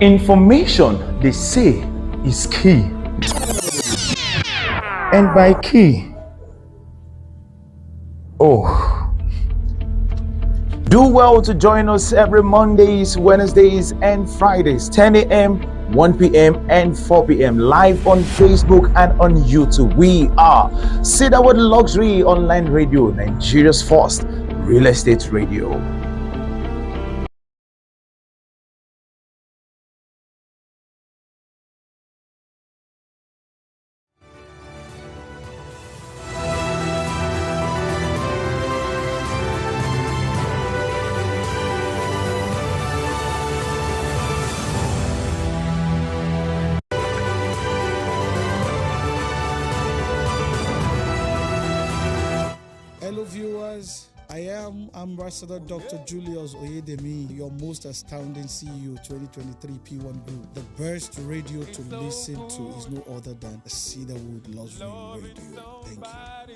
Information, they say, is key. And by key, do well to join us every Mondays, Wednesdays, and Fridays, 10 a.m., 1 p.m., and 4 p.m. live on Facebook and on YouTube. We are Cedarwood Luxury Online Radio, Nigeria's first real estate radio. Hello viewers, I am Ambassador Dr. Julius Oyedemi, your most astounding CEO 2023 P1 Group. The best radio to listen to is no other than Cedarwood Luxury Radio. Thank you.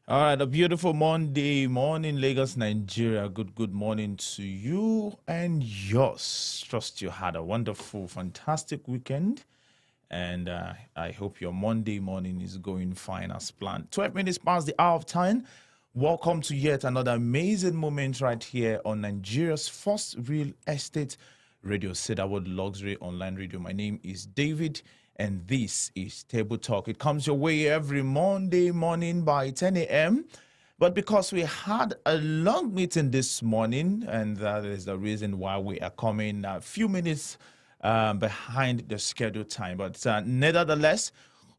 All right, a beautiful Monday morning, Lagos, Nigeria. Good morning to you and yours. Trust you had a wonderful, fantastic weekend. And I hope your Monday morning is going fine as planned. 12 minutes past the hour of time. Welcome to yet another amazing moment right here on Nigeria's first real estate radio, Cedarwood Luxury Online Radio. My name is David, and this is Table Talk. It comes your way every Monday morning by 10 a.m. But because we had a long meeting this morning, and that is the reason why we are coming a few minutes behind the scheduled time. But nevertheless,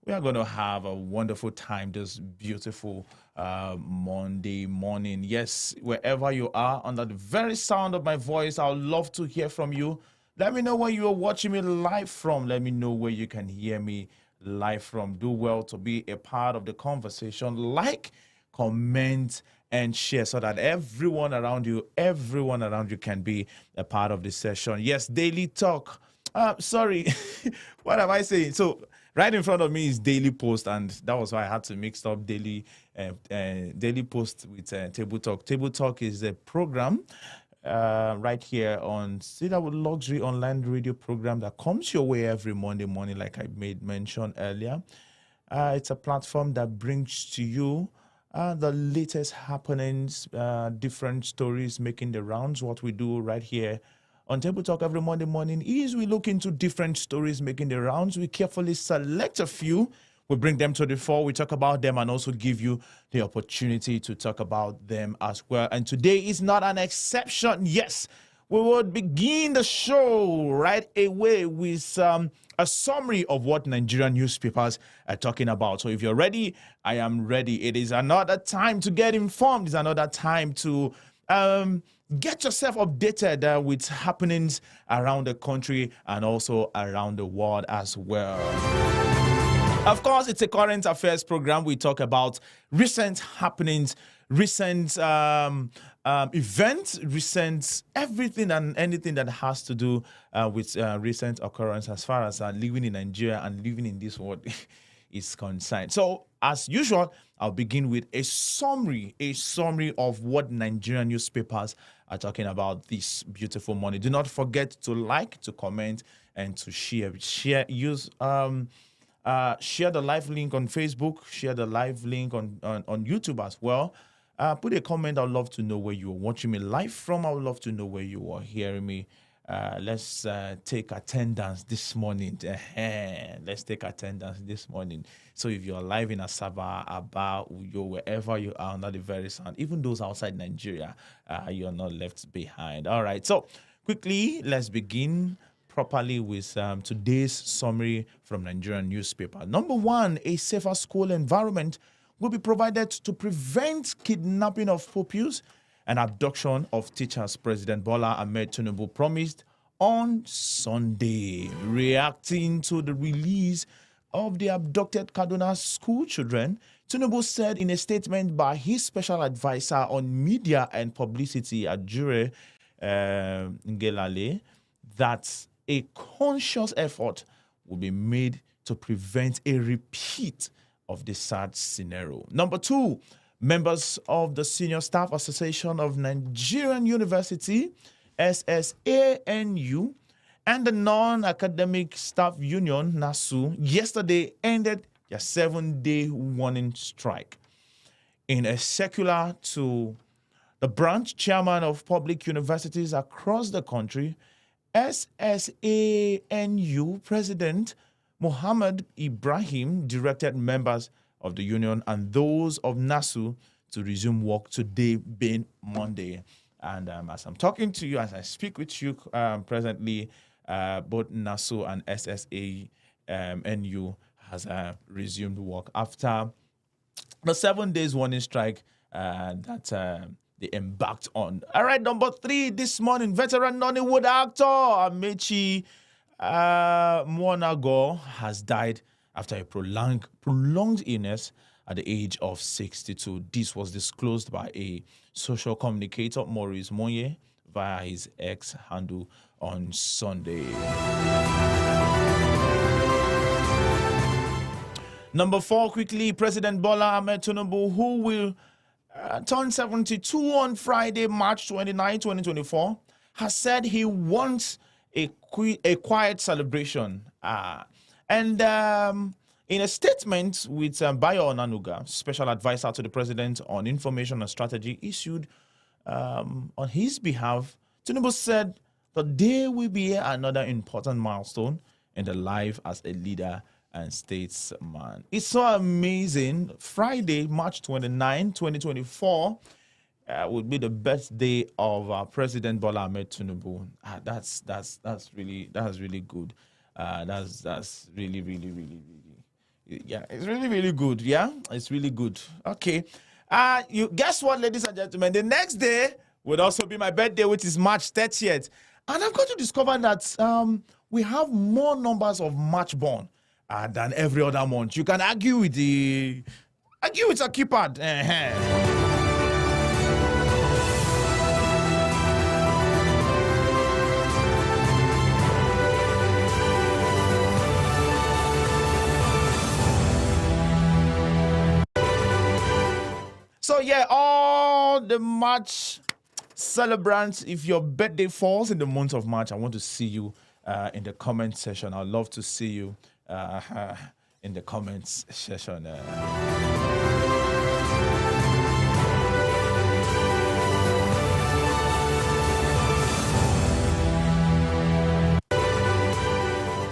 we are going to have a wonderful time this beautiful Monday morning. Yes, wherever you are, under the very sound of my voice, I would love to hear from you. Let me know where you are watching me live from. Let me know where you can hear me live from. Do well to be a part of the conversation. Like, comment, and share so that everyone around you can be a part of the session. Yes, daily talk. Sorry, what am I saying? So right in front of me is Daily Post, and that was why I had to mix up Daily Post with Table Talk. Table Talk is a program right here on Cedarwood Luxury Online Radio program that comes your way every Monday morning, like I made mention earlier. It's a platform that brings to you the latest happenings, different stories making the rounds. What we do right here on Table Talk every Monday morning is we look into different stories making the rounds. We carefully select a few. We bring them to the fore. We talk about them and also give you the opportunity to talk about them as well. And today is not an exception. Yes, we will begin the show right away with a summary of what Nigerian newspapers are talking about. So if you're ready, I am ready. It is another time to get informed. It's another time to get yourself updated with happenings around the country and also around the world as well. Of course, it's a current affairs program. We talk about recent happenings, recent events, recent everything and anything that has to do with recent occurrence as far as living in Nigeria and living in this world is concerned. So, as usual, I'll begin with a summary of what Nigerian newspapers are talking about this beautiful morning. Do not forget to like, to comment, and to share. Share the live link on Facebook, share the live link on YouTube as well. Put a comment. I'd love to know where you are watching me live from. I would love to know where you are hearing me. Let's take attendance this morning. Let's take attendance this morning. So if you're live in Asaba, Aba, Uyo, wherever you are under the very sound, even those outside Nigeria, you're not left behind. All right. So quickly, let's begin properly with today's summary from Nigerian newspaper. Number one, a safer school environment will be provided to prevent kidnapping of pupils and abduction of teachers, President Bola Ahmed Tinubu promised on Sunday. Reacting to the release of the abducted Kaduna school children, Tinubu said in a statement by his special advisor on media and publicity, Ajure Ngelale, that a conscious effort will be made to prevent a repeat of the sad scenario. Number two, Members of the Senior Staff Association of Nigerian University, SSANU, and the Non-Academic Staff Union, NASU, yesterday ended their 7-day warning strike. In a circular to the branch chairman of public universities across the country, SSANU President Muhammad Ibrahim directed members of the union and those of NASU to resume work today being Monday. And as I'm talking to you, as I speak with you presently, both NASU and SSANU has resumed work after the 7 days warning strike that they embarked on. All right, number 3 this morning, veteran Nollywood actor Amechi Muonago has died after a prolonged illness at the age of 62. This was disclosed by a social communicator, Maurice Moye, via his X handle on Sunday. Number 4, quickly, President Bola Ahmed Tinubu, who will turn 72 on Friday, March 29, 2024, has said he wants a quiet celebration. In a statement with Bayo Onanuga, special advisor to the president on information and strategy, issued on his behalf, Tinubu said that there will be another important milestone in the life as a leader and statesman. It's so amazing. Friday, March 29, 2024, would be the birthday of President Bola Ahmed Tinubu. That's really good. That's really yeah, it's really good. Yeah, it's really good. Okay. You guess what, ladies and gentlemen? The next day would also be my birthday, which is March 30th. And I've got to discover that we have more numbers of March born than every other month. You can argue with a keypad. So yeah, all the March celebrants, if your birthday falls in the month of March, I want to see you in the comment section. I'd love to see you in the comments section.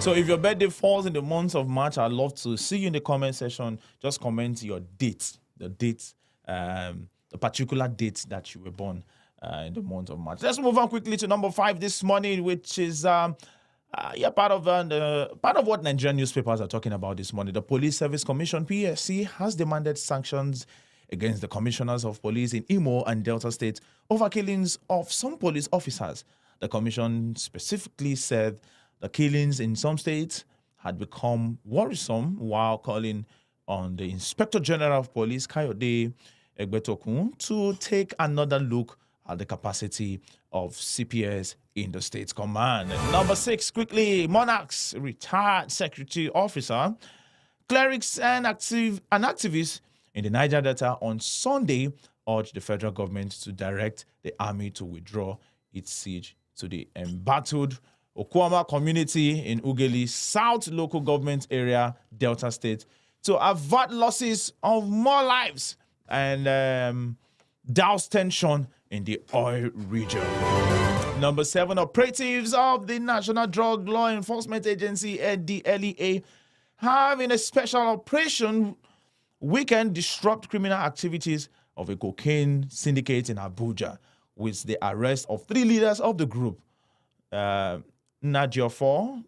So if your birthday falls in the month of March, I'd love to see you in the comment section. Just comment your date, the particular date that you were born in the month of March. Let's move on quickly to number 5 this morning, which is part of what Nigerian newspapers are talking about this morning. The Police Service Commission (PSC) has demanded sanctions against the commissioners of police in Imo and Delta State over killings of some police officers. The commission specifically said the killings in some states had become worrisome, while calling on the Inspector General of Police, Kayode Egbetokun, to take another look at the capacity of CPS in the state's command. Number 6, quickly, Monarch's retired security officer, clerics and activists in the Niger Delta on Sunday urged the federal government to direct the army to withdraw its siege to the embattled Okwama community in Ugeli South local government area, Delta State, to avert losses of more lives and douse tension in the oil region. Number 7, operatives of the National Drug Law Enforcement Agency, NDLEA, have in a special operation weekend disrupt criminal activities of a cocaine syndicate in Abuja, with the arrest of 3 leaders of the group. Nadia 4,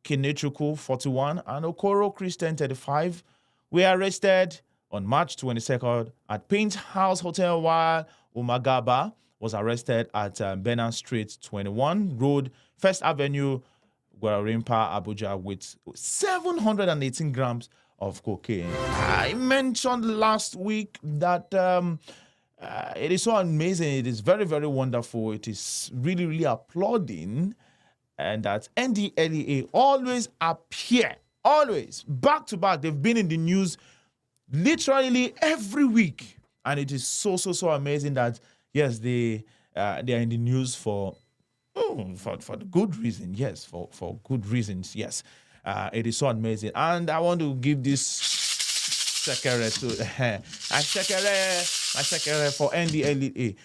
Kinechuku 41, and Okoro Christian 35 were arrested on March 22nd at Paint House Hotel, while Umagaba was arrested at Benin Street 21 Road, First Avenue, Guarimpa, Abuja, with 718 grams of cocaine. I mentioned last week that it is so amazing. It is very, very wonderful. It is really, really applauding. And that NDLEA always appear, always, back to back. They've been in the news literally every week. And it is so amazing that, yes, they are in the news for the good reason. Yes, for good reasons. Yes. It is so amazing. And I want to give this shekere to a shekere for NDLEA.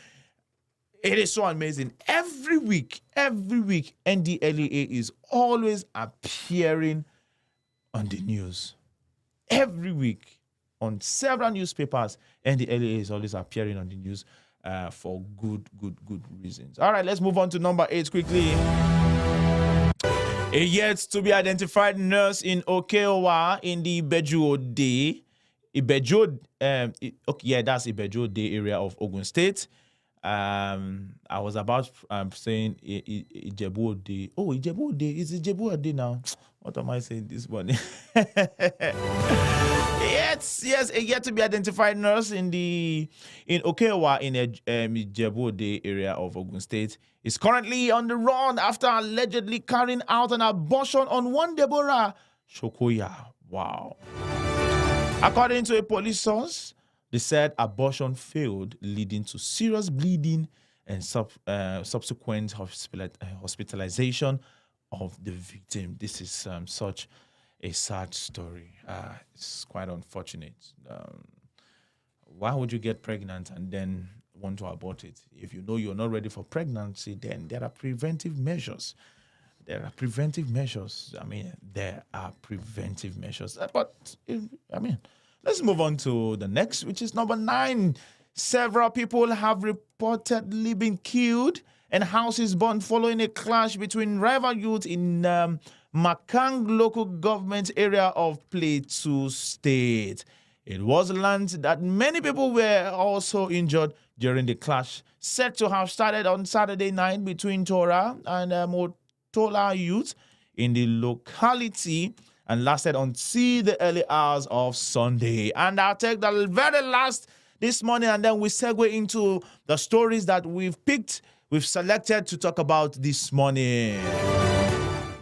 It is so amazing. Every week, NDLEA is always appearing on the news. Every week, on several newspapers, NDLEA is always appearing on the news for good reasons. All right, let's move on to number 8 quickly. A yet to be identified nurse in Okeowa in the Ibejuode, that's Ibejuode area of Ogun State. I was about saying Ijebu-Ode. Oh, Ijebu-Ode. Is Ijebu-Ode now? What am I saying this morning? Yes, a yet to be identified nurse in Okeowa in Ijebu-Ode area of Ogun State is currently on the run after allegedly carrying out an abortion on one Deborah Shokoya. Wow. According to a police source, they said abortion failed, leading to serious bleeding and subsequent hospitalization of the victim. This is such a sad story. It's quite unfortunate. Why would you get pregnant and then want to abort it? If you know you're not ready for pregnancy, then there are preventive measures. There are preventive measures. Let's move on to the next, which is number 9. Several people have reportedly been killed and houses burned following a clash between rival youth in Makang local government area of Plateau State. It was learned that many people were also injured during the clash, said to have started on Saturday night between Torah and Motola youth in the locality and lasted until the early hours of Sunday. And I'll take the very last this morning, and then we segue into the stories that we've selected to talk about this morning.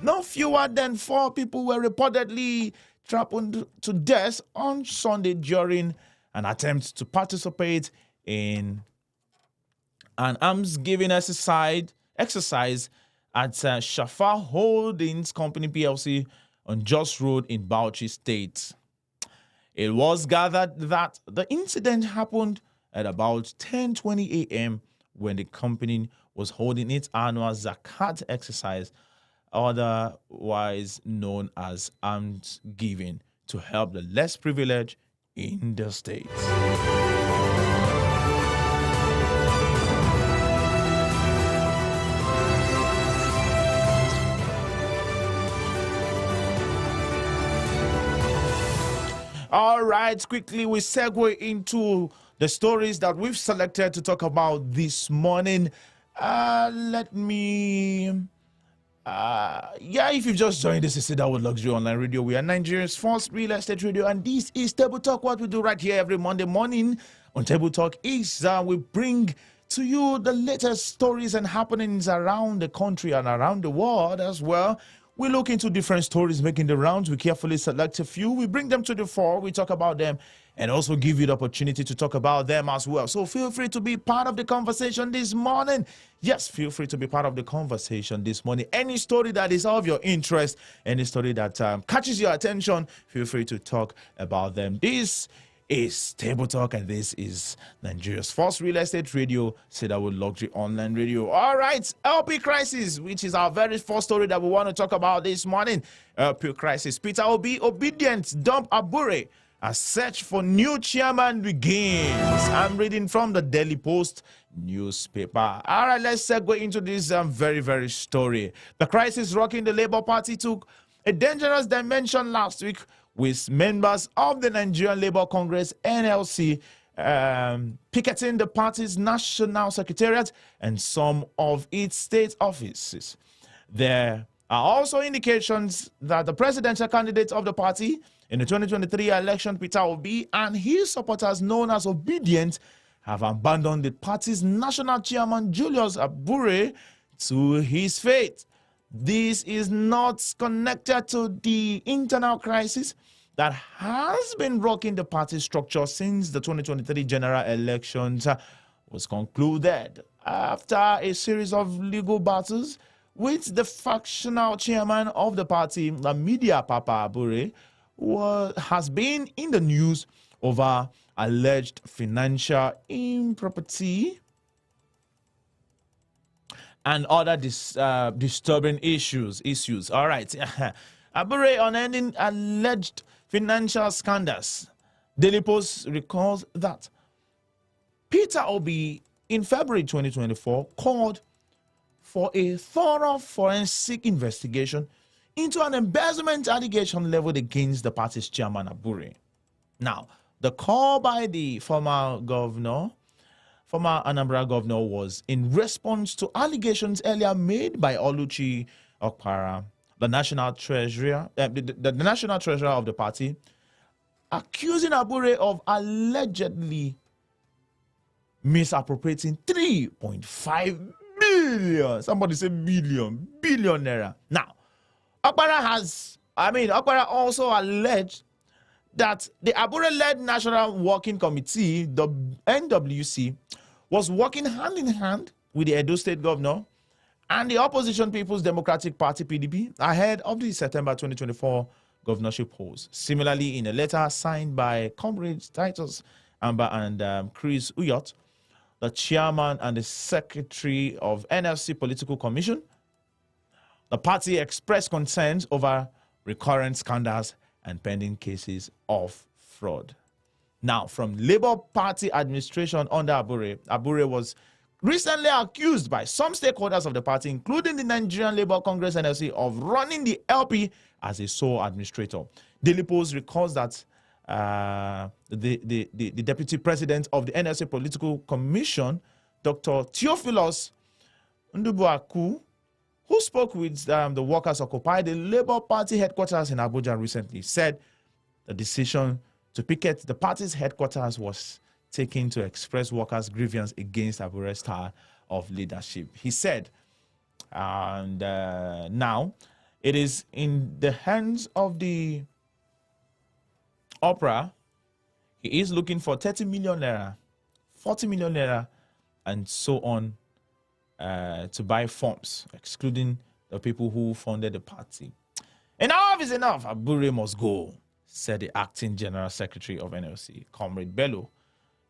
No fewer than 4 people were reportedly trampled to death on Sunday during an attempt to participate in an arms-giving exercise at Shafa Holdings Company PLC on Jos Road in Bauchi State. It was gathered that the incident happened at about 10:20 a.m. when the company was holding its annual Zakat exercise, otherwise known as alms giving, to help the less privileged in the state. All right, quickly we segue into the stories that we've selected to talk about this morning. If you've just joined, this is Cedarwood Luxury Online Radio. We are Nigeria's first real estate radio, and this is Table Talk. What we do right here every Monday morning on Table Talk is we bring to you the latest stories and happenings around the country and around the world as well. We look into different stories making the rounds. We carefully select a few. We bring them to the fore. We talk about them and also give you the opportunity to talk about them as well. So feel free to be part of the conversation this morning. Yes, feel free to be part of the conversation this morning. Any story that is of your interest, any story that catches your attention, feel free to talk about them. This is Table Talk, and this is Nigeria's first real estate radio, Cedarwood Luxury Online Radio. All right, LP Crisis, which is our very first story that we want to talk about this morning. LP Crisis. Peter Obi, obedient, dump Abure. A search for new chairman begins. I'm reading from the Daily Post newspaper. All right, let's segue into this very story. The crisis rocking the Labour Party took a dangerous dimension last week, with members of the Nigerian Labour Congress, NLC, picketing the party's national secretariat and some of its state offices. There are also indications that the presidential candidate of the party in the 2023 election, Peter Obi, and his supporters known as Obedient, have abandoned the party's national chairman, Julius Abure, to his fate. This is not connected to the internal crisis, that has been rocking the party structure since the 2023 general elections was concluded after a series of legal battles with the factional chairman of the party, the media Papa Abure, has been in the news over alleged financial impropriety and other disturbing issues. All right. Abure on ending alleged financial scandals. Daily Post recalls that Peter Obi in February 2024 called for a thorough forensic investigation into an embezzlement allegation leveled against the party's chairman Abure. Now, the call by the former Anambra governor, was in response to allegations earlier made by Oluchi Okpara, the national treasurer, the national treasurer of the party, accusing Abure of allegedly misappropriating 3.5 billion. Somebody say billion naira. Now, Okpara also alleged that the Abure-led National Working Committee, the NWC, was working hand in hand with the Edo State governor and the opposition People's Democratic Party, PDP, ahead of the September 2024 governorship polls. Similarly, in a letter signed by comrades Titus Amber and Chris Uyot, the chairman and the secretary of NFC Political Commission, the party expressed concerns over recurrent scandals and pending cases of fraud. Now, from Labour Party administration under Abure was recently accused by some stakeholders of the party, including the Nigerian Labour Congress NLC, of running the LP as a sole administrator. Daily Post recalls that the deputy president of the NLC Political Commission, Dr. Theophilus Ndubuaku, who spoke with the workers occupied the Labour Party headquarters in Abuja recently, said the decision to picket the party's headquarters was taken to express workers' grievance against Abure's style of leadership. He said, and now it is in the hands of the opera. He is looking for 30 million naira, 40 million naira, and so on to buy forms, excluding the people who funded the party. Enough is enough. Abure must go, said the acting general secretary of NLC, Comrade Bello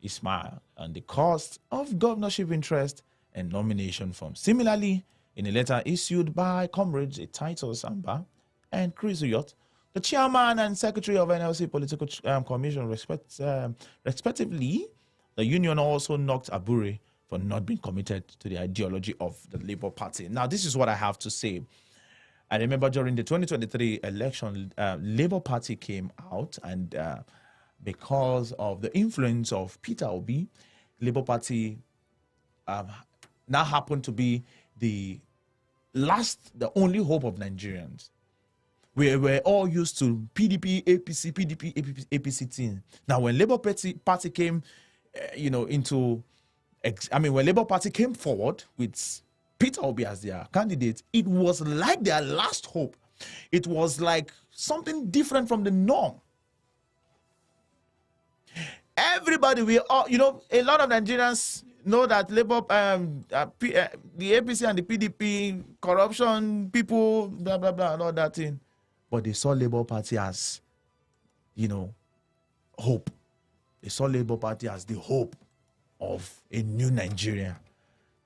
Ismail, on the cost of governorship interest and nomination forms. Similarly, in a letter issued by comrades Titus Amber and Chris Uyot, the chairman and secretary of NLC Political Commission, respectively, the union also knocked Abure for not being committed to the ideology of the Labour Party. Now, this is what I have to say. I remember during the 2023 election, Labour Party came out, and because of the influence of Peter Obi, Labour Party now happened to be the only hope of Nigerians. We were all used to PDP, APC team. Now, when Labour Party came, when Labour Party came forward with Peter Obi as their candidate, it was like their last hope. It was like something different from the norm. Everybody, a lot of Nigerians know that Labour, the APC and the PDP, corruption, people, blah, blah, blah, and all that thing. But they saw Labour Party as, hope. They saw Labour Party as the hope of a new Nigeria,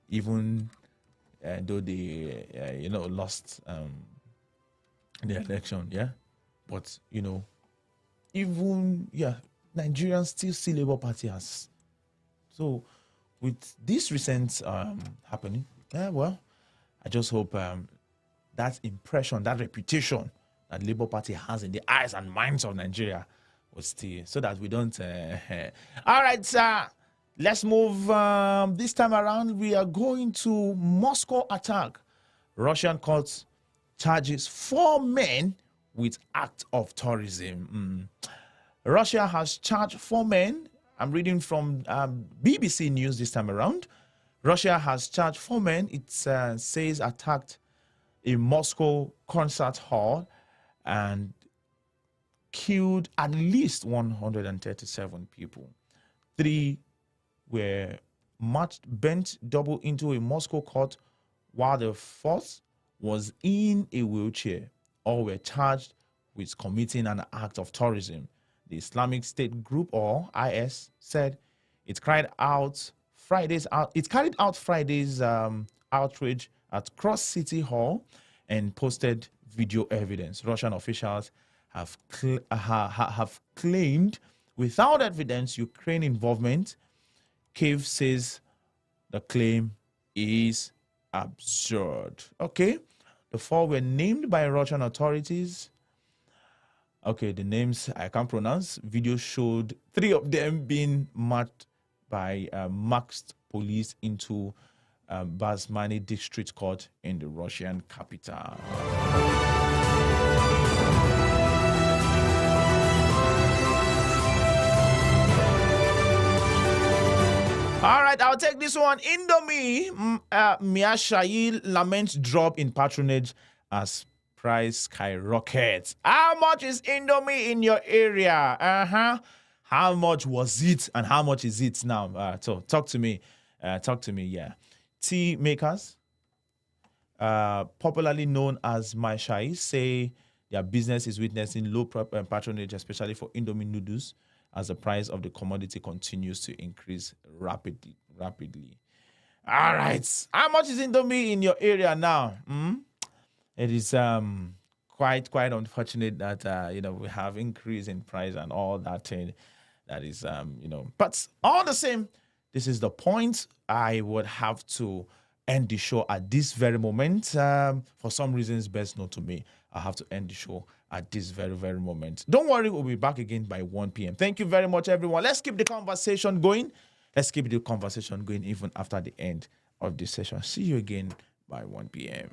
even though they, lost the election, yeah. But Nigerians still see Labour Party as. So, with this recent happening, I just hope that impression, that reputation that Labour Party has in the eyes and minds of Nigeria will stay, so that we don't. All right, sir. Let's move. This time around, we are going to Moscow attack. Russian court charges 4 men with act of terrorism. Russia has charged 4 men. I'm reading from BBC News this time around. Russia has charged 4 men. It says attacked a Moscow concert hall and killed at least 137 people. 3 were bent double into a Moscow court, while the 4th was in a wheelchair. All were charged with committing an act of terrorism. The Islamic State group, or IS, said it carried out Friday's outrage at Cross City Hall and posted video evidence. Russian officials have claimed without evidence Ukraine involvement. Kyiv says the claim is absurd. Okay, the 4 were named by Russian authorities. Okay, the names I can't pronounce. Video showed 3 of them being marched by masked police into Basmani District Court in the Russian capital. All right, I'll take this one. Indomie, Mia Shahil laments drop in patronage as price skyrockets. How much is Indomie in your area? How much was it and how much is it now? So talk to me. Yeah. Tea makers, popularly known as Maishai, say their business is witnessing low patronage, especially for Indomie noodles, as the price of the commodity continues to increase rapidly. All right. How much is Indomie in your area now? It is quite unfortunate that we have increase in price and all that thing. That is but all the same, this is the point. I would have to end the show at this very moment. For some reasons best known to me, I have to end the show at this very moment. Don't worry, we'll be back again by 1 p.m. Thank you very much, everyone. Let's keep the conversation going. Even after the end of this session. See you again by 1 p.m.